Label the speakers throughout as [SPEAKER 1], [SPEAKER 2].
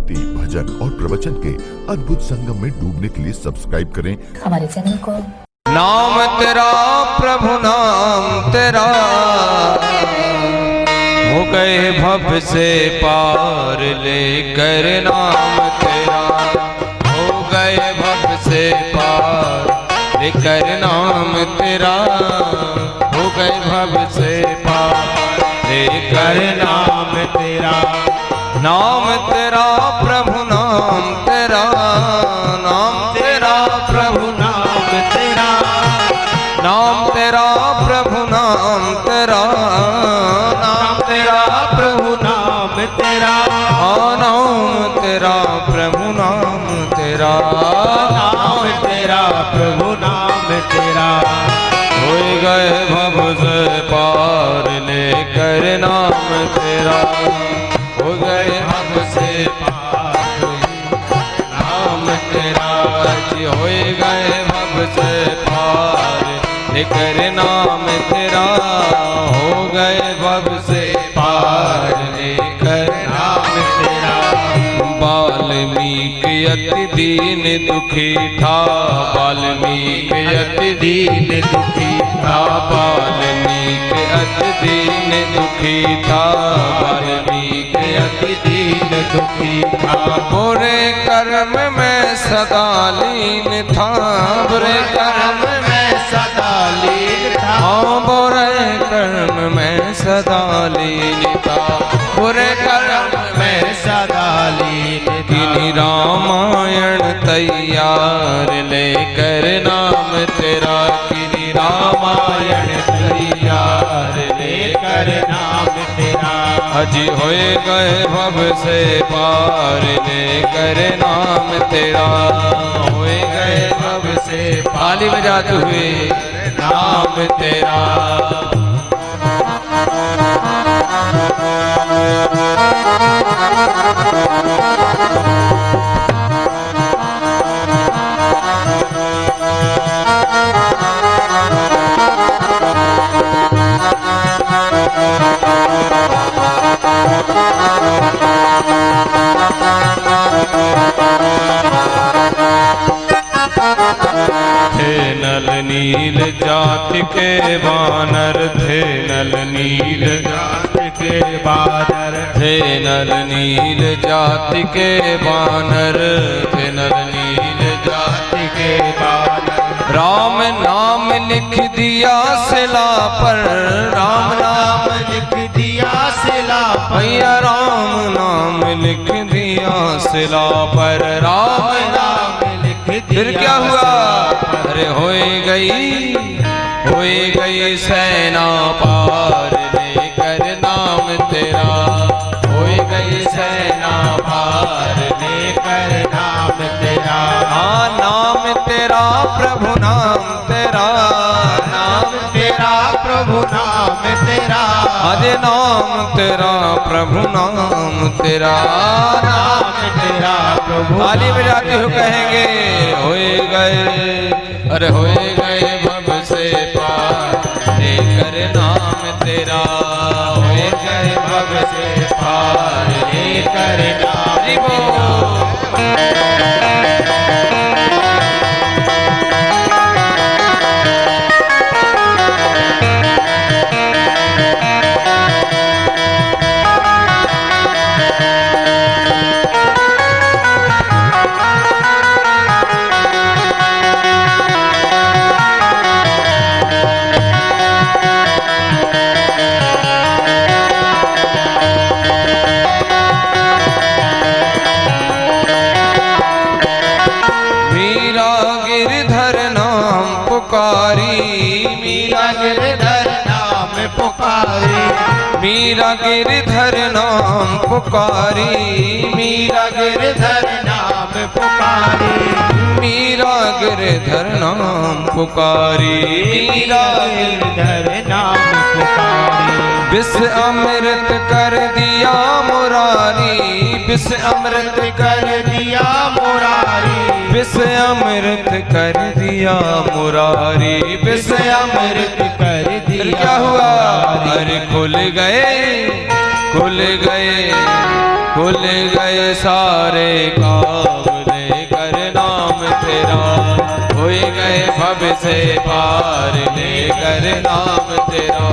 [SPEAKER 1] भक्ति, भजन और प्रवचन के अद्भुत संगम में डूबने के लिए सब्सक्राइब करें
[SPEAKER 2] हमारे चैनल को।
[SPEAKER 3] नाम तेरा प्रभु नाम तेरा, हो गए भव से पार लेकर नाम तेरा, हो गए भव से पार लेकर नाम तेरा, हो गए भव से पार लेकर नाम तेरा। नाम तेरा प्रभु नाम तेरा, नाम तेरा प्रभु नाम तेरा, नाम तेरा प्रभु नाम तेरा, नाम तेरा प्रभु नाम तेरा, नाम तेरा प्रभु नाम तेरा, नाम तेरा प्रभु नाम तेरा। हो गए भव से पार लेकर नाम तेरा, हो गए भव से पार नाम तेरा जी, हो गए भव से पार लेकर नाम तेरा, हो गए भव से पार लेकर नाम तेरा। वाल्मीकि अति दीन दुखी था, वाल्मीकि अति दीन दुखी था, वाल्मीकि अति दीन दुखी था, वाल्मीकि अति दीन दुखी था। बुरे कर्म में सदा लीन था, बुरे कर्म में सदा लीन था, हाँ बुरे कर्म में सदा लीन था, बुरे कर्म में सदा लीन था। किन्हीं रामायण तैयार लेकर नाम तेरा, किन्हीं रामायण तैयार लेकर नाम तेरा। अजी होए गए भव से पार लेकर नाम तेरा, होए गए भव से ताली बजाते हुए नाम तेरा। नल नील जाति के बानर थे, नल नील जाति के बानर थे, नल नील जाति के बानर थे, नल नील जाति के बानर। राम नाम लिख दिया शिला पर, राम नाम लिख दिया शिला पर, भैया राम नाम लिख दिया शिला पर, राम नाम लिख दिया। फिर क्या हुआ? अरे होए गई सेना पार लेकर नाम तेरा, होए गई सेना पार लेकर नाम तेरा। हाँ नाम तेरा प्रभु नाम तेरा, नाम तेरा प्रभु नाम तेरा, अरे नाम तेरा प्रभु नाम तेरा, नाम तेरा प्रभु। ताली बजाते हो कहेंगे होए गए, अरे होए गए भव से पार लेकर नाम तेरा, होए गए भव से पार लेकर नाम तेरा। मीरा गिरधर नाम पुकारी, मीरा गिरधर नाम पुकारी, मीरा गिरधर नाम पुकारी, मीरा गिरधर नाम पुकारी। विष अमृत कर दिया मुरारी, विष अमृत कर दिया मुरारी, विष अमृत कर दिया मुरारी, विष अमृत कर दिया फिर क्या हुआ? अरे खुल गए सारे काम लेकर नाम तेरा, होए गए भव से पार लेकर नाम तेरा,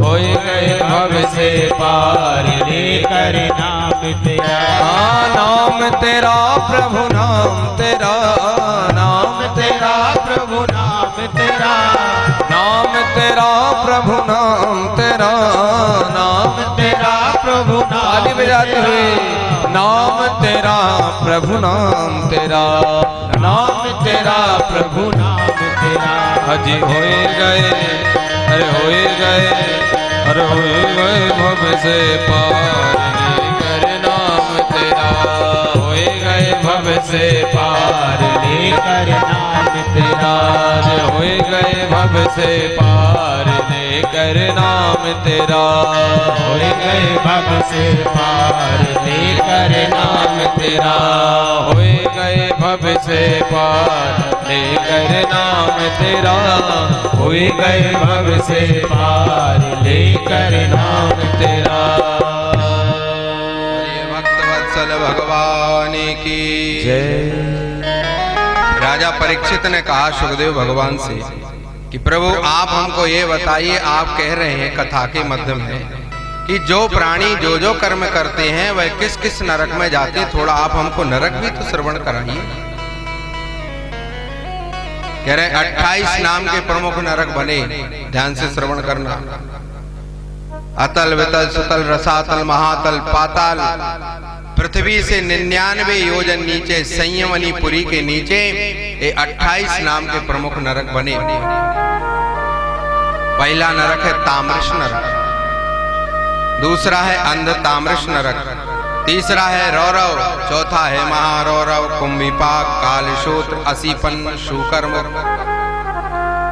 [SPEAKER 3] होए गए भव से पार लेकर नाम तेरा। हाँ नाम तेरा प्रभु नाम तेरा, नाम तेरा प्रभु नाम तेरा, नाम तेरा प्रभु नाम तेरा, नाम तेरा प्रभु ताली बजाते हुए, नाम तेरा प्रभु नाम तेरा, नाम तेरा प्रभु नाम तेरा। अजी होए गए, अरे होए गए, अरे होए गए भव से पार लेकर नाम तेरा, होए गए भव से पार लेकर नाम तेरा, होए गए भव से पार लेकर नाम तेरा, होए गए भव से पार लेकर नाम तेरा, होए गए भव से पार लेकर नाम तेरा, होए गए भव से पार लेकर नाम तेरा।
[SPEAKER 2] भक्तवत्सल भगवान की
[SPEAKER 3] जय।
[SPEAKER 2] राजा परीक्षित ने कहा सुखदेव भगवान से कि प्रभु आप हमको ये बताइए, आप कह रहे हैं कथा के मध्य में कि जो प्राणी जो जो कर्म करते हैं वह किस किस नरक में जाते हैं, थोड़ा आप हमको नरक भी तो श्रवण कराइए। कह रहे 28 नाम के प्रमुख नरक बने, ध्यान से श्रवण करना। अतल वितल सुतल रसातल महातल पाताल, पृथ्वी से 99 योजन नीचे संयमनीपुरी के नीचे ये 28 नाम के प्रमुख नरक बने। पहला नरक है ताम्रश नरक, दूसरा है अंध ताम्रश नरक, तीसरा है रौरव, चौथा है महारौरव, कुंभिपाक, कालशूत्र, असीपन, शूकर्म।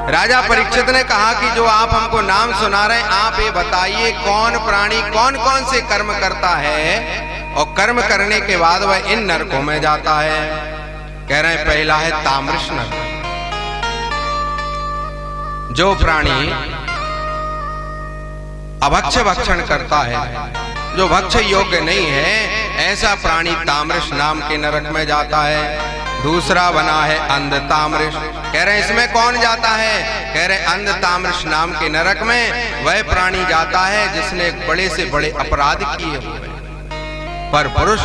[SPEAKER 2] राजा परीक्षित ने कहा कि जो आप हमको नाम सुना रहे हैं, आप ये बताइए कौन प्राणी कौन कौन से कर्म करता है और कर्म करने के बाद वह इन नरकों में जाता है। कह रहे हैं पहला है ताम्रश नरक। जो प्राणी अभक्ष्य भक्षण करता है, जो भक्ष्य योग्य नहीं है, ऐसा प्राणी ताम्रश नाम के नरक में जाता है। दूसरा बना है अंध ताम्रश। कह रहे हैं इसमें कौन जाता है? कह रहे अंध ताम्रश नाम के नरक में वह प्राणी जाता है जिसने बड़े से बड़े अपराध किए हुए, पर पुरुष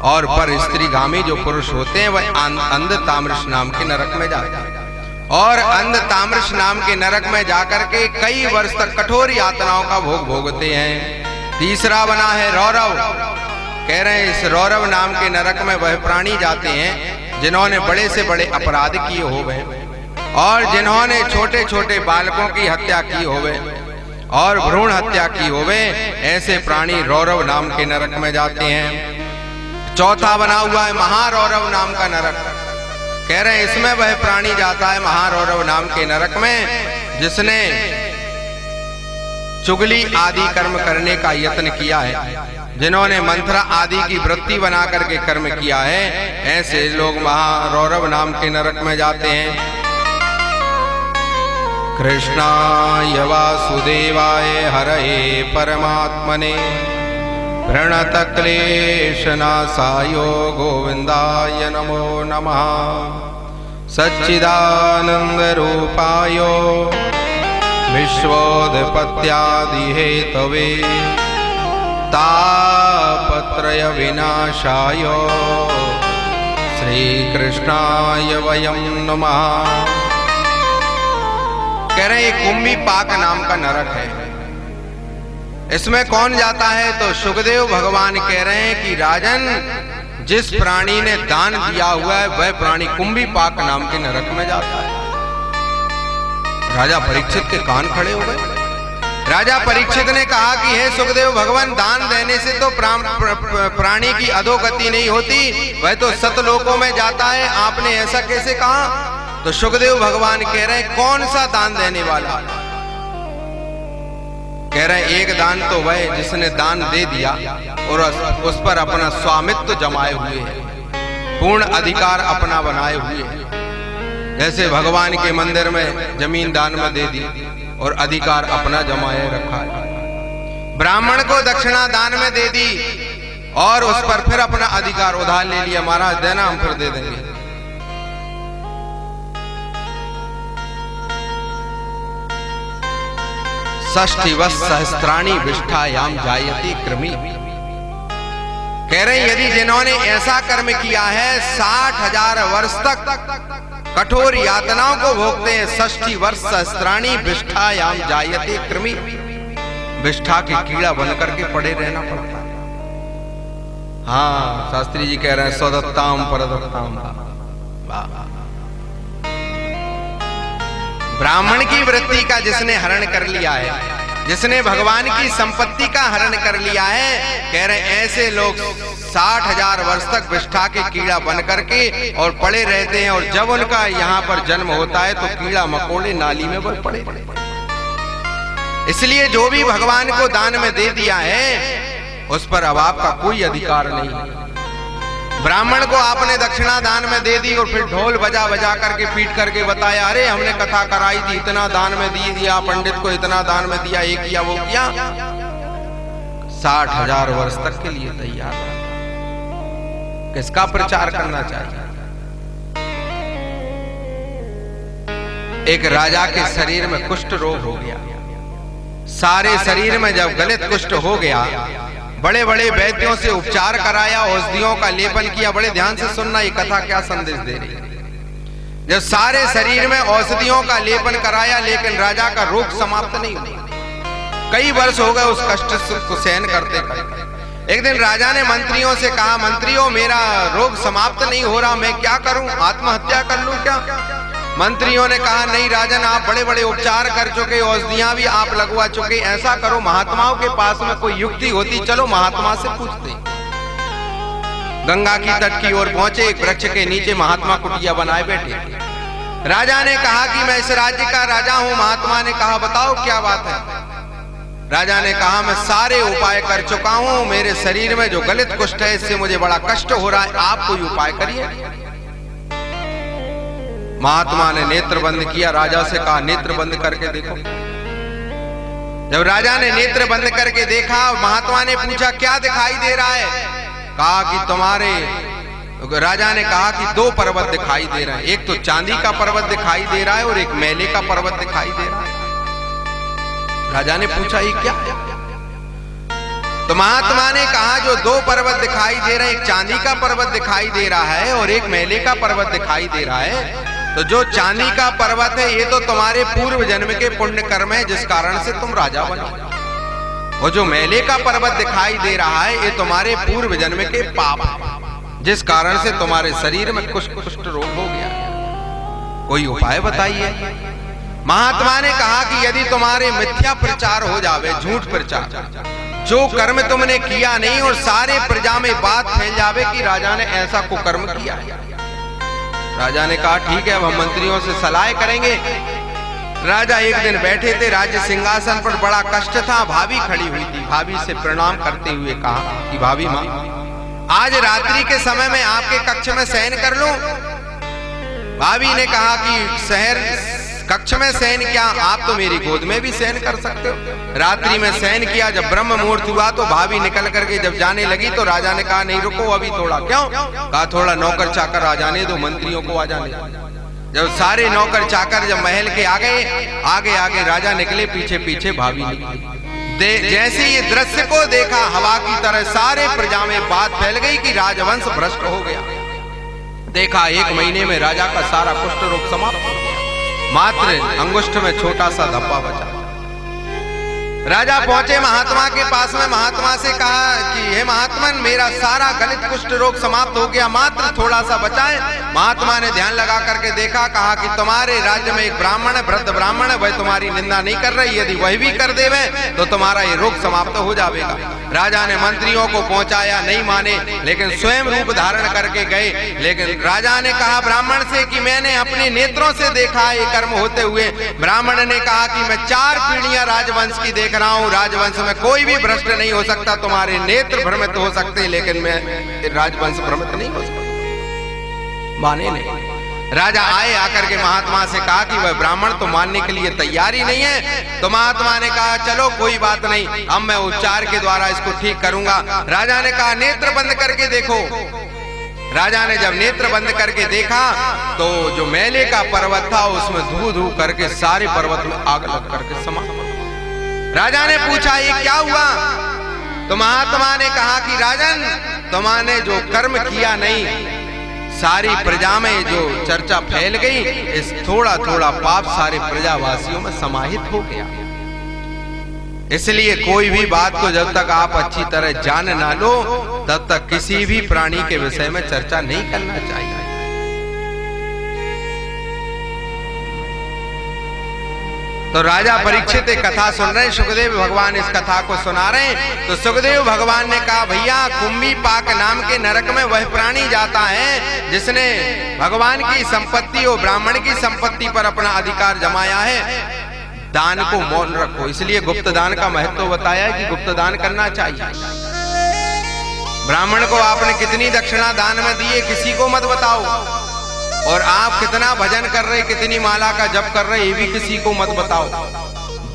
[SPEAKER 2] और पर स्त्रीगामी जो पुरुष होते हैं वह अंध ताम्रश नाम के नरक में जाते हैं। और अंध ताम्रश नाम के नरक में जाकर के कई वर्ष तक कठोर यातनाओं का भोग भोगते हैं। तीसरा बना है रौरव। कह रहे हैं इस रौरव नाम के नरक में वह प्राणी जाते हैं जिन्होंने बड़े से बड़े अपराध किए होवे और जिन्होंने छोटे छोटे बालकों की हत्या की होवे और भ्रूण हत्या की होवे, ऐसे प्राणी रौरव नाम के नरक में जाते हैं। चौथा बना हुआ है महारौरव नाम का नरक। कह रहे हैं इसमें वह प्राणी जाता है महारौरव नाम के नरक में जिसने चुगली आदि कर्म करने का यत्न किया है, जिन्होंने मंत्र आदि की वृत्ति बना करके कर्म किया है, ऐसे लोग महारौरव नाम के नरक में जाते हैं। कृष्णाय वासुदेवाय हरये परमात्मने प्रणत क्लेशनाशाय गोविंदाय नमो नमः। सच्चिदानंद रूपाय विश्वोत्पत्त्यादि हेतवे तापत्रय विनाशाय श्री कृष्णाय वयं नमः। कह रहे हैं कुंभिपाक नाम का नरक है। इसमें कौन जाता है? तो सुखदेव भगवान कह रहे हैं कि राजन, जिस प्राणी ने दान दिया हुआ है वह प्राणी कुंभिपाक नाम के नरक में जाता है। राजा परीक्षित के कान खड़े हो गए। राजा परीक्षित ने कहा कि हे सुखदेव भगवान, दान देने से तो प्राणी की अधोगति नहीं होती, वह तो सतलोकों में जाता है, आपने ऐसा कैसे कहा? तो सुखदेव भगवान कह रहे हैं कौन सा दान देने वाला? कह रहे हैं एक दान तो वह जिसने दान दे दिया और उस पर अपना स्वामित्व जमाए हुए है, पूर्ण अधिकार अपना बनाए हुए है। जैसे भगवान के मंदिर में जमीन दान में दे दी, और अधिकार अपना जमाए रखा है। ब्राह्मण को दक्षिणा दान में दे दी और उस पर फिर अपना अधिकार उधार ले लिया, महाराज देना हम फिर दे देंगे। षष्ठीवत् सहस्त्राणि विष्ठायाम जायते कृमि। कह रहे यदि जिन्होंने ऐसा कर्म किया है 60,000 वर्ष तक कठोर यातनाओं को भोगते हैं, 60 वर्ष सहस्त्राणि विष्ठायाम जायते कृमि, विष्ठा की कीड़ा बन करके पड़े रहना पड़ता है। हाँ, शास्त्री जी कह रहे हैं स्वदत्ताम परदत्ताम। ब्राह्मण की वृत्ति का जिसने हरण कर लिया है, जिसने भगवान की संपत्ति का हरण कर लिया है, कह रहे ऐसे लोग 60,000 वर्ष तक विष्ठा के कीड़ा बन करके और पड़े रहते हैं, और जब उनका यहाँ पर जन्म होता है तो कीड़ा मकोड़े नाली में बल पड़े। इसलिए जो भी भगवान को दान में दे दिया है उस पर अब आपका कोई अधिकार नहीं। ब्राह्मण को आपने दक्षिणा दान में दे दी और फिर ढोल बजा बजा करके पीट करके बताया, अरे हमने कथा कराई थी, इतना दान में दिया, पंडित को इतना दान में दिया, ये किया वो किया। 60,000 वर्ष तक के लिए तैयार। किसका प्रचार करना चाहिए? एक राजा के शरीर में कुष्ठ रोग हो गया। सारे शरीर में जब गलित कुष्ठ हो गया, बड़े बड़े वैद्यों से उपचार कराया, औषधियों का लेपन किया। बड़े ध्यान से सुनना, ये कथा क्या संदेश दे रही है। जब सारे शरीर में औषधियों का लेपन कराया लेकिन राजा का रोग समाप्त नहीं हुआ। कई वर्ष हो गए उस कष्ट को सहन करते करते। एक दिन राजा ने मंत्रियों से कहा, मंत्रियों मेरा रोग समाप्त नहीं हो रहा, मैं क्या करूं? आत्महत्या कर लूं क्या? मंत्रियों ने कहा, नहीं राजन, आप बड़े बड़े उपचार कर चुके, औषधियां भी आप लगवा चुके, ऐसा करो महात्माओं के पास में कोई युक्ति होती, चलो महात्मा से पूछते। गंगा की तट की ओर पहुंचे, एक वृक्ष के नीचे महात्मा कुटिया बनाए बैठे। राजा ने कहा कि मैं इस राज्य का राजा हूं। महात्मा ने कहा, बताओ क्या बात है? राजा ने कहा, मैं सारे उपाय कर चुका हूं, मेरे शरीर में जो गलित कुष्ठ है इससे मुझे बड़ा कष्ट हो रहा है, आप कोई उपाय करिए। महात्मा ने नेत्र बंद किया, राजा से कहा नेत्र बंद करके देखो। जब राजा ने नेत्र बंद करके देखा, महात्मा ने पूछा क्या दिखाई दे रहा है? कहा कि तुम्हारे, राजा ने कहा कि 2 पर्वत दिखाई दे रहे हैं, एक तो चांदी का पर्वत दिखाई दे रहा है और एक मैले का पर्वत दिखाई दे रहा है। राजा ने पूछा ये क्या है? तो महात्मा ने कहा जो 2 पर्वत दिखाई दे रहे हैं, एक चांदी का पर्वत दिखाई दे रहा है और एक मैले का पर्वत दिखाई दे रहा है। तो जो चांदी का पर्वत है ये तो तुम्हारे पूर्व जन्म के पुण्य कर्म है जिस कारण से तुम राजा बने, और जो मैले का पर्वत दिखाई दे रहा है ये तुम्हारे पूर्व जन्म के पाप जिस कारण से तुम्हारे शरीर में कुष्ठ रोग हो गया। कोई उपाय बताइए। महात्मा ने कहा कि यदि तुम्हारे मिथ्या प्रचार हो जावे, झूठ प्रचार, जो कर्म तुमने किया नहीं और सारे प्रजा में बात फैल जावे कि राजा ने ऐसा कुकर्म किया। राजा ने कहा ठीक है, अब हम मंत्रियों से सलाह करेंगे। राजा एक दिन बैठे थे, राज्य सिंहासन पर बड़ा कष्ट था, भाभी खड़ी हुई थी। भाभी से प्रणाम करते हुए कहा कि भाभी माँ, आज रात्रि के समय में आपके कक्ष में शयन कर लूं? भाभी ने कहा कि शहर कक्ष में शयन क्या, आप तो मेरी गोद में भी शयन कर सकते हो। रात्रि में शयन किया। जब ब्रह्म मुहूर्त हुआ तो भाभी निकल करके जब जाने लगी तो राजा ने कहा नहीं रुको अभी थोड़ा। क्यों? कहा थोड़ा नौकर चाकर आ जाने दो, मंत्रियों को आ जाने दो। जब सारे नौकर चाकर जब महल के आ गए, आगे आगे राजा निकले, पीछे पीछे भाभी निकली। जैसे ये दृश्य को देखा, हवा की तरह सारे प्रजा में बात फैल गई कि राजवंश भ्रष्ट हो गया। देखा 1 महीने में राजा का सारा कुष्ठ रोग समाप्त हो गया, मात्र अंगुष्ठ में छोटा सा धब्बा बचा। राजा पहुंचे महात्मा के पास में, महात्मा से कहा कि हे महात्मन, मेरा सारा गलित कुष्ठ रोग समाप्त हो गया, मात्र थोड़ा सा बचा है। महात्मा ने ध्यान लगा करके देखा, कहा कि तुम्हारे राज्य में एक ब्राह्मण है, वृद्ध ब्राह्मण है, वह तुम्हारी निंदा नहीं कर रही, यदि वही भी कर देवे तो तुम्हारा ये रोग समाप्त हो जाएगा। राजा ने मंत्रियों को पहुंचाया, नहीं माने, लेकिन स्वयं रूप धारण करके गए। लेकिन राजा ने कहा ब्राह्मण से कि मैंने अपने नेत्रों से देखा ये कर्म होते हुए। ब्राह्मण ने कहा कि मैं 4 पीढ़ियां राजवंश की देख रहा हूं, राजवंश में कोई भी भ्रष्ट नहीं हो सकता। तुम्हारे नेत्र भ्रमित हो सकते लेकिन मैं राजवंश भ्रमित नहीं हो सकता। माने नहीं। राजा आए, आकर के महात्मा से कहा कि वह ब्राह्मण तो मानने के लिए तैयार ही नहीं है। तो महात्मा ने कहा चलो कोई बात नहीं, अब मैं उपचार के द्वारा इसको ठीक करूंगा। राजा ने कहा नेत्र बंद करके देखो। राजा ने जब नेत्र बंद करके देखा तो जो मेले का पर्वत था उसमें धू धू करके सारे पर्वत में आग लग करके समा। राजा ने पूछा ये क्या हुआ? तो महात्मा ने कहा कि राजन, तुमने जो कर्म किया नहीं, सारी प्रजा में जो चर्चा फैल गई, इस थोड़ा थोड़ा पाप सारे प्रजावासियों में समाहित हो गया। इसलिए कोई भी बात को जब तक आप अच्छी तरह जान ना लो तब तक किसी भी प्राणी के विषय में चर्चा नहीं करना चाहिए। तो राजा परीक्षित एक कथा सुन रहे हैं, सुखदेव भगवान इस कथा को सुना रहे हैं। तो सुखदेव भगवान ने कहा भैया, कुंभी पाक नाम के नरक में वह प्राणी जाता है जिसने भगवान की संपत्ति और ब्राह्मण की संपत्ति पर अपना अधिकार जमाया है। दान को मौन रखो, इसलिए गुप्त दान का महत्व बताया है कि गुप्त दान करना चाहिए। ब्राह्मण को आपने कितनी दक्षिणा दान में दी है किसी को मत बताओ, और आप कितना भजन कर रहे, कितनी माला का जप कर रहे, ये भी किसी को मत बताओ।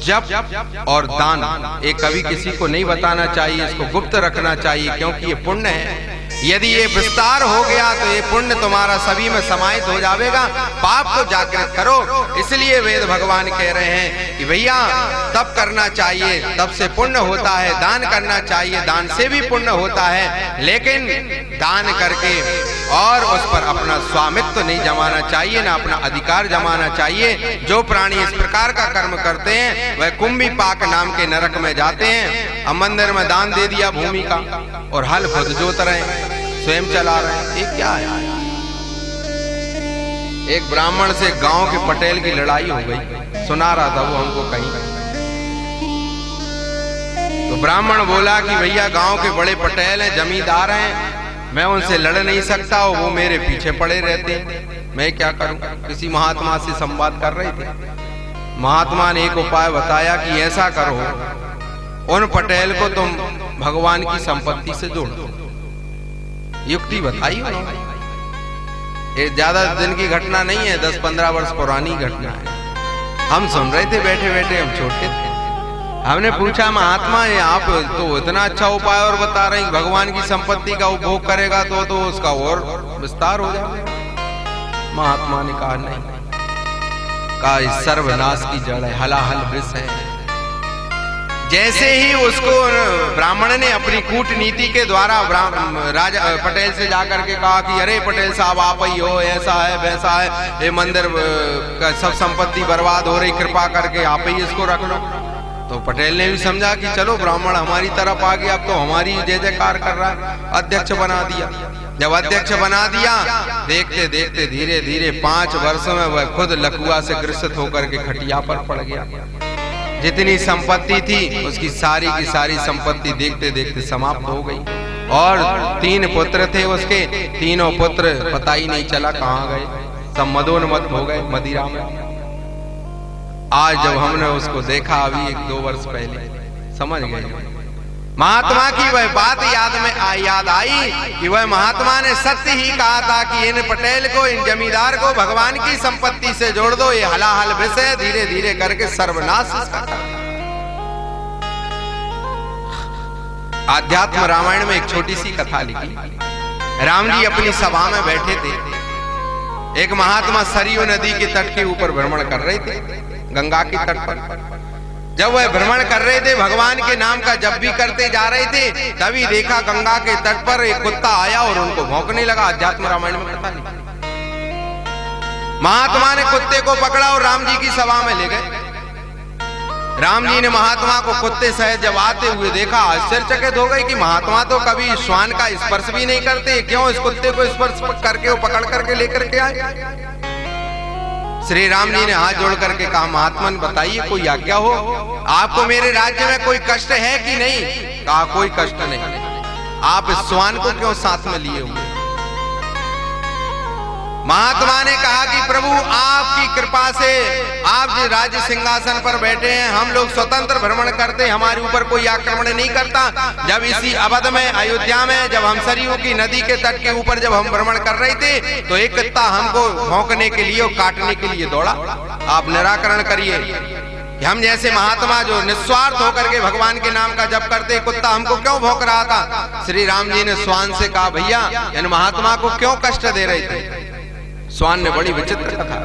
[SPEAKER 2] जप और दान एक कभी किसी को नहीं बताना चाहिए, इसको गुप्त रखना चाहिए, क्योंकि ये पुण्य है। यदि ये विस्तार हो गया तो ये पुण्य तुम्हारा सभी में समाहित हो जाएगा। पाप को जागृत करो, इसलिए वेद भगवान कह रहे हैं कि भैया तप करना चाहिए, तप से पुण्य होता है। दान करना चाहिए, दान से भी पुण्य होता है, लेकिन दान करके और उस पर अपना स्वामित्व नहीं जमाना चाहिए, ना अपना अधिकार जमाना चाहिए। जो प्राणी इस प्रकार का कर्म करते हैं वह कुंभी पाक नाम के नरक में जाते हैं। अब मंदिर में दान दे दिया भूमि का और हल खुद जोत रहे हैं, स्वयं चला रहे हैं, ये क्या है? एक ब्राह्मण से गांव के पटेल की लड़ाई हो गई, सुना रहा था वो हमको कहीं। तो ब्राह्मण बोला कि भैया गांव के बड़े पटेल हैं, जमींदार हैं, मैं उनसे लड़ नहीं सकता, वो मेरे पीछे पड़े रहते, मैं क्या करूं? किसी महात्मा से संवाद कर रहे थे। महात्मा ने एक उपाय बताया कि ऐसा करो, उन पटेल को तुम भगवान की संपत्ति से जोड़ दो। युक्ति बताई उन्होंने। ये ज्यादा दिन की घटना नहीं है, 10-15 वर्ष पुरानी घटना है। हम सुन रहे थे बैठे बैठे, हम छोटे थे। हमने पूछा महात्मा ये आप तो इतना अच्छा उपाय और बता रहे हैं, भगवान की संपत्ति का उपभोग करेगा तो उसका और विस्तार हो जाएगा। महात्मा ने कहा नहीं, कहा इस सर्वनाश की जड़ है, हलाहल वृक्ष है। जैसे ही उसको ब्राह्मण ने अपनी कूटनीति के द्वारा राजा पटेल से जाकर के कहा कि अरे पटेल साहब आप ही हो, ऐसा है वैसा है, ये मंदिर का सब संपत्ति बर्बाद हो रही, कृपा करके आप ही इसको रख लो। तो पटेल ने भी समझा कि चलो ब्राह्मण हमारी तरफ आ गया, अब तो हमारी जय जयकार कर रहा है, अध्यक्ष बना दिया। जब अध्यक्ष बना दिया, देखते देखते धीरे धीरे 5 वर्षों में वह खुद लकवा से ग्रसित होकर के खटिया पर पड़ गया। जितनी संपत्ति थी उसकी सारी की सारी संपत्ति देखते देखते समाप्त हो गई। और 3 पुत्र थे उसके, तीनों पुत्र पता ही नहीं चला कहाँ गए, सब मदोन्मत्त हो गए मदिरा में। आज जब हमने उसको देखा अभी 1-2 वर्ष पहले, समझ गए महात्मा की वह बात याद आई कि वह महात्मा ने सत्य ही कहा था कि इन पटेल को, इन जमींदार को भगवान की संपत्ति से जोड़ दो, ये हलाहल विषय धीरे धीरे करके सर्वनाश इसका कर। आध्यात्म रामायण में एक छोटी सी कथा लिखी। राम जी अपनी सभा में बैठे थे, एक महात्मा सरयू नदी के तट के ऊपर भ्रमण कर रहे थे, गंगा के तट पर। जब वह भ्रमण कर रहे थे, भगवान के नाम का जप भी करते जा रहे थे, तभी देखा गंगा के तट पर एक कुत्ता आया और उनको भौंकने लगा। अध्यात्म रामायण में कथा लिखी। महात्मा ने कुत्ते को पकड़ा और राम जी की सभा में ले गए। राम जी ने महात्मा को कुत्ते सहित जब आते हुए देखा, आश्चर्यचकित हो गए कि महात्मा तो कभी श्वान का स्पर्श भी नहीं करते, क्यों इस कुत्ते को स्पर्श करके पकड़ करके लेकर के आए। श्री राम जी ने हाथ जोड़ करके कहा, महात्मा बताइए कोई आज्ञा हो, आपको मेरे राज्य में कोई कष्ट है कि नहीं? कहा कोई कष्ट नहीं, आप इस श्वान को क्यों साथ में लिए हुए? महात्मा ने कहा कि प्रभु आपकी कृपा से आप जो राज्य सिंहासन पर बैठे हैं, हम लोग स्वतंत्र भ्रमण करते, हमारे ऊपर कोई आक्रमण नहीं करता। जब इसी अवध में, अयोध्या में, जब हम सरयू की नदी के तट के ऊपर जब हम भ्रमण कर रहे थे तो एक कुत्ता हमको भौंकने के लिए और काटने के लिए दौड़ा। आप निराकरण करिए कि हम जैसे महात्मा जो निस्वार्थ होकर के भगवान के नाम का जप करते, कुत्ता हमको क्यों भौंक रहा था? श्री राम जी ने स्वान से कहा, भैया इन महात्मा को क्यों कष्ट दे रहे थे? स्वान ने बड़ी विचित्र कथा।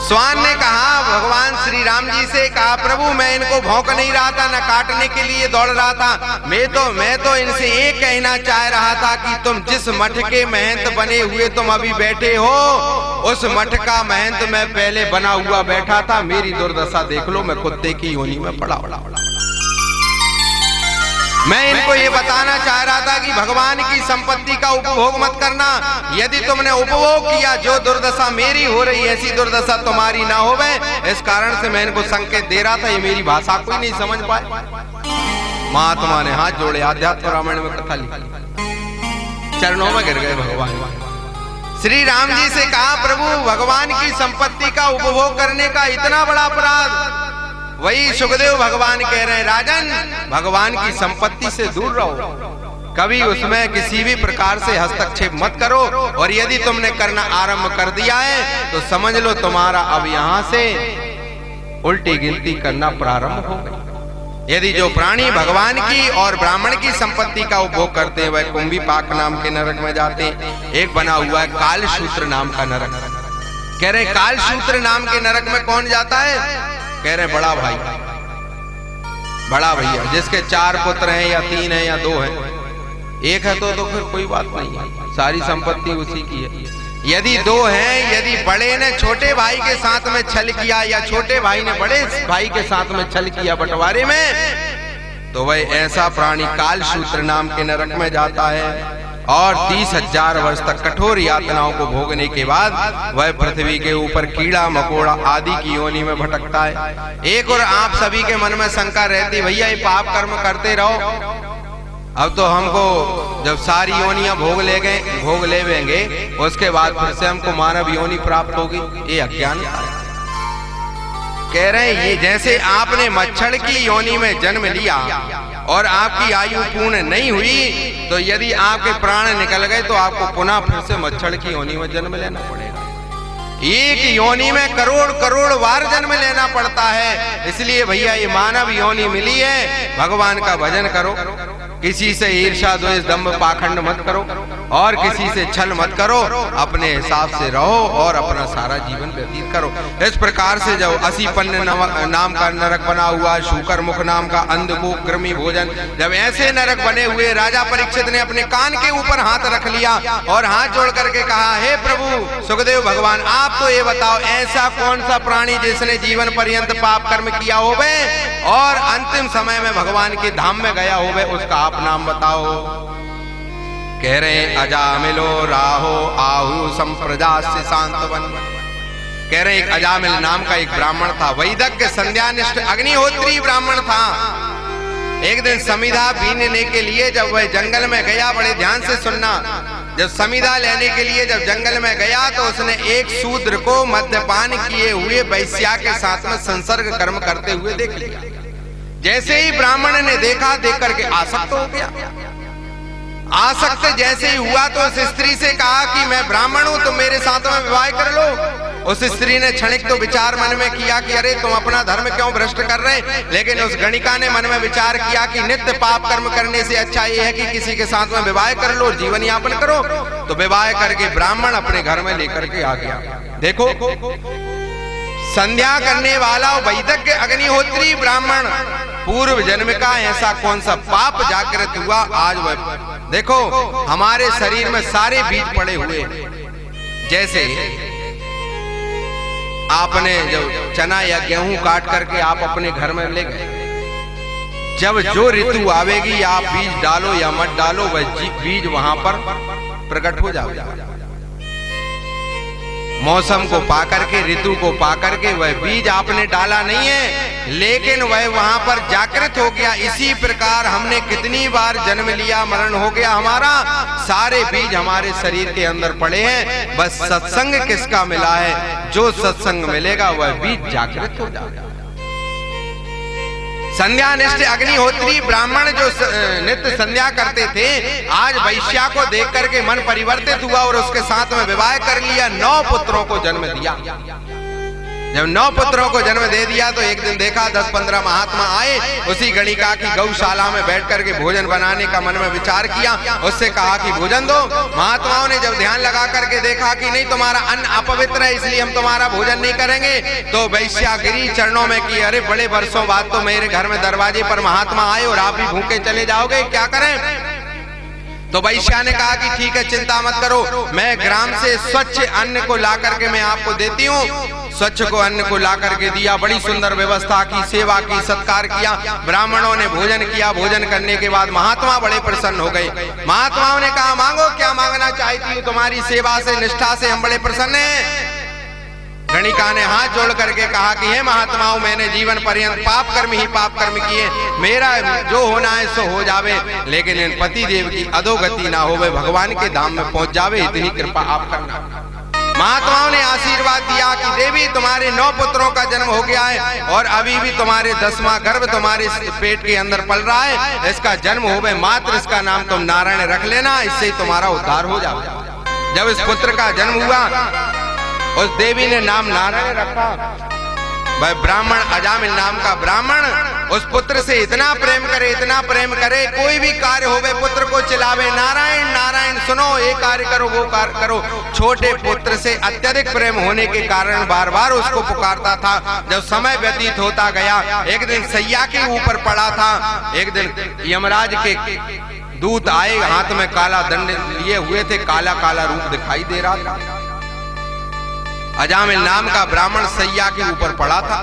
[SPEAKER 2] स्वान ने कहा, भगवान श्री राम जी से कहा, प्रभु मैं इनको भौंक नहीं रहा था, न काटने के लिए दौड़ रहा था, मैं तो इनसे ये कहना चाह रहा था कि तुम जिस मठ के महंत बने हुए तुम अभी बैठे हो, उस मठ का महंत मैं पहले बना हुआ बैठा था, मेरी दुर्दशा देख लो, मैं कुत्ते की योनि में पड़ा। मैं इनको ये बताना चाह रहा था कि भगवान की संपत्ति का उपभोग मत करना। यदि तुमने उपभोग किया, जो दुर्दशा मेरी हो रही है ऐसी दुर्दशा तुम्हारी ना होवे, इस कारण से मैं इनको संकेत दे रहा था। ये मेरी भाषा कोई नहीं समझ पाए। महात्मा ने हाथ जोड़े, आध्यात्म रामायण में कथा लिखी, चरणों में गिर गए भगवान। श्री राम जी से कहा, प्रभु भगवान की संपत्ति का उपभोग करने का इतना बड़ा अपराध। वही सुखदेव भगवान कह रहे हैं, राजन भगवान की संपत्ति से दूर रहो, कभी उसमें किसी भी प्रकार से हस्तक्षेप मत करो, और यदि तुमने करना आरंभ कर दिया है तो समझ लो तुम्हारा अब यहाँ से उल्टी गिनती करना प्रारंभ हो गई। यदि जो प्राणी भगवान की और ब्राह्मण की संपत्ति का उपभोग करते हैं वह कुंभी पाक नाम के नरक में जाते हैं। एक बना हुआ है कालसूत्र नाम का नरक। कह रहे कालसूत्र नाम के नरक में कौन जाता है? कह रहे बड़ा भाई, बड़ा भैया, जिसके 4 पुत्र हैं या 3 हैं या 2 हैं। एक है तो फिर कोई बात नहीं है, सारी संपत्ति उसी की है। यदि 2 हैं, यदि बड़े ने छोटे भाई के साथ में छल किया या छोटे भाई ने बड़े भाई के साथ में छल किया बंटवारे में, तो वह ऐसा प्राणी कालसूत्र नाम के नरक में जाता है और 30,000 वर्ष तक कठोर यातनाओं को भोगने के बाद वह पृथ्वी के ऊपर कीड़ा मकोड़ा आदि की योनि में भटकता है। एक और आप सभी के मन में शंका रहती, भैया ये पाप कर्म करते रहो, अब तो हमको जब सारी योनियां भोग लेंगे उसके बाद फिर से हमको मानव योनि प्राप्त होगी। ये अज्ञान है। कह रहे हैं ये जैसे आपने मच्छर की योनि में जन्म लिया और आपकी आयु पूर्ण नहीं हुई, तो यदि आपके प्राण निकल गए तो आपको पुनः फिर से मच्छर की योनि में जन्म लेना पड़ेगा। एक योनि में करोड़ करोड़ बार जन्म लेना पड़ता है। इसलिए भैया ये मानव योनि मिली है, भगवान का भजन करो, किसी से ईर्ष्या द्वेष दंभ पाखंड मत करो और किसी से छल मत करो, अपने हिसाब से रहो और अपना सारा जीवन व्यतीत करो। इस प्रकार से जब 80 पन्न नाम का नरक बना हुआ, शूकर मुख नाम का अंधकूप कृमि भोजन, जब ऐसे नरक बने हुए, राजा परीक्षित ने अपने कान के ऊपर हाथ रख लिया और हाथ जोड़ करके कहा, हे प्रभु सुखदेव भगवान, आप तो ये बताओ ऐसा कौन सा प्राणी जिसने जीवन पर्यंत पाप कर्म किया होवे और अंतिम समय में भगवान के धाम में गया होवे, उसका आप नाम बताओ। कह रहे हैं अजामिलो राहो आहु संप्रजास्य शांतवन। कह रहे एक अजामिल नाम का एक ब्राह्मण था, वैदज्ञ संध्यानिष्ठ अग्निहोत्री ब्राह्मण था। एक दिन समिधा बीनने के लिए जब वह जंगल में गया, बड़े ध्यान से सुनना, जब समिधा लेने के लिए जब जंगल में गया तो उसने एक शूद्र को मद्यपान किए हुए वैश्या के साथ में संसर्ग कर्म करते हुए देख लिया। जैसे ही ब्राह्मण ने देखा, देख करके आसक्त हो गया। आसक्त जैसे ही हुआ तो उस स्त्री से कहा कि मैं ब्राह्मण हूं, तुम मेरे साथ में विवाह कर लो। उस स्त्री ने क्षणिक तो विचार मन में किया कि अरे तुम अपना धर्म क्यों भ्रष्ट कर रहे, लेकिन उस गणिका ने मन में विचार किया कि नित्य पाप कर्म करने से अच्छा ये है कि किसी के साथ में विवाह कर लो, जीवन यापन करो। तो विवाह करके ब्राह्मण अपने घर में लेकर के आ गया। देखो संध्या करने वाला वैदज्ञ अग्निहोत्री ब्राह्मण, पूर्व जन्म का ऐसा कौन सा पाप जागृत हुआ, आज वह देखो हमारे शरीर में सारे बीज पड़े हुए। जैसे आपने जब चना या गेहूं काट करके आप अपने घर में ले गए, जब जो ऋतु आवेगी आप बीज डालो या मत डालो, वह बीज वहां पर प्रकट हो जाएगा। मौसम को पा करके, ऋतु को पा करके वह बीज आपने डाला नहीं है, लेकिन वह वहां पर जागृत हो गया। इसी प्रकार हमने कितनी बार जन्म लिया, मरण हो गया हमारा, सारे बीज हमारे शरीर के अंदर पड़े हैं। बस सत्संग किसका मिला है, जो सत्संग मिलेगा वह बीज जागृत हो जाएगा। संध्या निष्ठ अग्निहोत्री ब्राह्मण जो नित्य संध्या करते थे, आज वैश्या को देख करके मन परिवर्तित हुआ और उसके साथ में विवाह कर लिया, 9 पुत्रों को जन्म दिया। जब 9 पुत्रों को जन्म दे दिया तो एक दिन देखा 10-15 महात्मा आए, उसी गणिका की गौशाला में बैठ करके भोजन बनाने का मन में विचार किया। उससे कहा कि भोजन दो। महात्माओं ने जब ध्यान लगा करके देखा कि नहीं, तुम्हारा अन्न अपवित्र है, इसलिए हम तुम्हारा भोजन नहीं करेंगे, तो वैश्या गिरी चरणों में कि अरे बड़े वर्षों बाद तो मेरे घर में दरवाजे पर महात्मा आए और आप भी भूखे चले जाओगे, क्या करें? तो वैश्या ने कहा कि ठीक है, चिंता मत करो, मैं ग्राम से स्वच्छ अन्न को ला करके मैं आपको देती हूँ। स्वच्छ को अन्न को ला करके दिया, बड़ी सुंदर व्यवस्था की, सेवा की, सत्कार किया। ब्राह्मणों ने भोजन किया। भोजन करने के बाद महात्मा बड़े प्रसन्न हो गए। महात्माओं ने कहा मांगो, क्या मांगना चाहती हो, तुम्हारी सेवा से, निष्ठा से हम बड़े प्रसन्न हैं। गणिका ने हाथ जोड़ करके कहा कि हे महात्माओं, मैंने जीवन पर्यंत पाप कर्म ही पाप कर्म किए, मेरा जो होना है सो हो जावे, लेकिन इन पति देव की अधोगति ना होवे, भगवान के धाम में पहुंच जावे, इतनी कृपा आप करना। महात्माओं ने आशीर्वाद दिया कि देवी तुम्हारे 9 पुत्रों का जन्म हो गया है और अभी भी तुम्हारे 10वां गर्भ तुम्हारे पेट के अंदर पल रहा है, इसका जन्म होवे मात्र इसका नाम तुम नारायण रख लेना, इससे तुम्हारा उद्धार हो जाएगा। जब इस पुत्र का जन्म हुआ, उस देवी ने नाम नारायण रखा। वह ब्राह्मण, अजामिल नाम का ब्राह्मण, उस पुत्र से इतना प्रेम करे, इतना प्रेम करे, कोई भी कार्य होवे पुत्र को चिल्लावे, नारायण नारायण, सुनो, ये कार्य करो, वो कार्य करो। छोटे पुत्र से अत्यधिक प्रेम होने के कारण बार बार उसको पुकारता था। जब समय व्यतीत होता गया, एक दिन सैया के ऊपर पड़ा था, एक दिन यमराज के दूत आए, हाथ में काला दंड लिए हुए थे, काला काला रूप दिखाई दे रहा था। अजामिल नाम का ब्राह्मण सैया के ऊपर पड़ा था।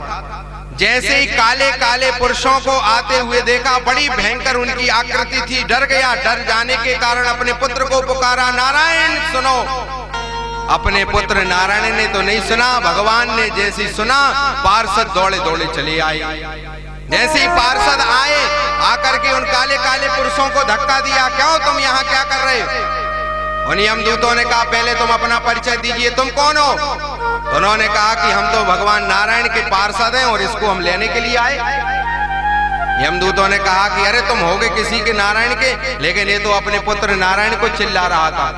[SPEAKER 2] जैसे ही काले काले पुरुषों को आते हुए देखा, बड़ी भयंकर उनकी आकृति थी, डर गया। डर जाने के कारण अपने पुत्र को पुकारा, नारायण सुनो। अपने पुत्र नारायण ने तो नहीं सुना, भगवान ने जैसे सुना, पार्षद दौड़े दौड़े चले आए। जैसे ही पार्षद आए, आकर के उन काले काले पुरुषों को धक्का दिया, क्यों तुम यहाँ क्या कर रहे हो? उन यमदूतों ने कहा पहले तुम अपना परिचय दीजिए, तुम कौन हो? उन्होंने कहा कि हम तो भगवान नारायण के पार्षद हैं और इसको हम लेने के लिए आए। यमदूतों ने कहा कि अरे तुम होगे किसी के नारायण के, लेकिन ये तो अपने पुत्र नारायण को चिल्ला रहा था।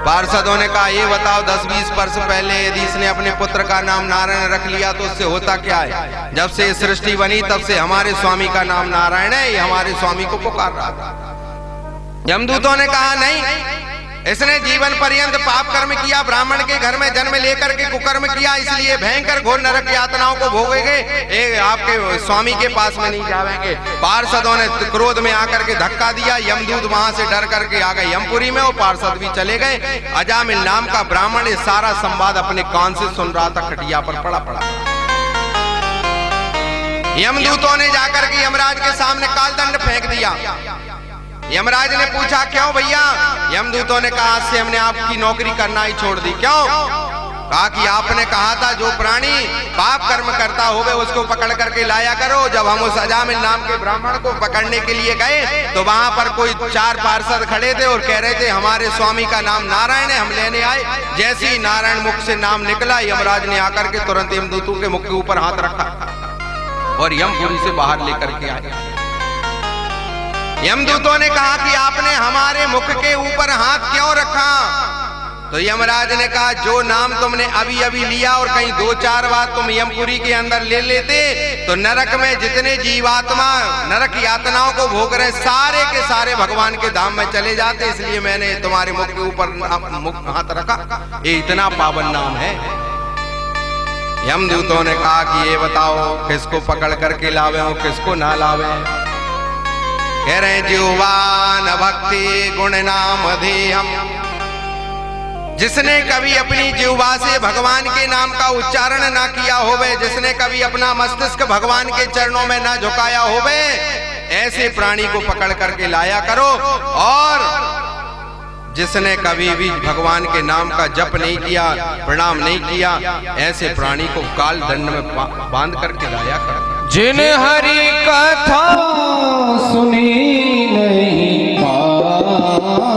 [SPEAKER 2] पार्षदों ने कहा ये बताओ 10-20 वर्ष पहले यदि इसने अपने पुत्र का नाम नारायण रख लिया तो उससे होता क्या है? जब से सृष्टि बनी तब से हमारे स्वामी का नाम नारायण है, ये हमारे स्वामी को पुकार रहा था। यमदूतों ने कहा नहीं, इसने जीवन पर्यंत पाप कर्म किया, ब्राह्मण के घर में जन्म लेकर के कुकर्म किया, इसलिए भयंकर घोर नरक यातनाओं को भोगेंगे, आपके स्वामी के पास में नहीं जाएंगे। पार्षदों ने क्रोध में आकर के धक्का दिया। यमदूत वहां से डर करके आ गए यमपुरी में, वो पार्षद भी चले गए। अजामिल नाम का ब्राह्मण ये सारा संवाद अपने कान से सुन रहा था, खटिया पर पड़ा। यमदूतों ने जाकर के यमराज के सामने कालदंड फेंक दिया। यमराज ने पूछा क्यों भैया? यमदूतों ने कहा आज से हमने आपकी नौकरी करना ही छोड़ दी। क्यों? कहा कि आपने कहा था जो प्राणी पाप कर्म करता होवे उसको पकड़ करके लाया करो। जब हम उस अजामिल नाम के ब्राह्मण को पकड़ने के लिए गए तो वहां पर कोई 4 पार्षद खड़े थे और कह रहे थे हमारे स्वामी का नाम नारायण है, हम लेने आए। जैसे ही नारायण मुख से नाम निकला, यमराज ने आकर के तुरंत यमदूतों के मुख के ऊपर हाथ रखा और यमपुरी से बाहर लेकर के आए। यमदूतों ने कहा कि आपने हमारे मुख के ऊपर हाथ क्यों रखा? तो यमराज ने कहा जो नाम तुमने अभी अभी लिया और कहीं 2-4 बार तुम यमपुरी के अंदर ले लेते तो नरक में जितने जीवात्मा नरक यातनाओं को भोग रहे सारे के सारे भगवान के धाम में चले जाते, इसलिए मैंने तुम्हारे मुख के ऊपर हाथ रखा। ये इतना पावन नाम है। यमदूतों ने कहा कि ये बताओ किसको पकड़ करके लावे हो, किसको ना लावे? कह रहे जीवान भक्ति गुण नाम अधियम, जिसने कभी अपनी जीवा से भगवान के नाम का उच्चारण ना किया होवे, जिसने कभी अपना मस्तिष्क भगवान के चरणों में ना झुकाया होवे, ऐसे प्राणी को पकड़ करके लाया करो। और जिसने कभी भी भगवान के नाम का जप नहीं किया, प्रणाम नहीं किया, ऐसे प्राणी को काल दंड में बांध करके लाया कर।
[SPEAKER 3] जिन हरि कथा सुनी नहीं पाना,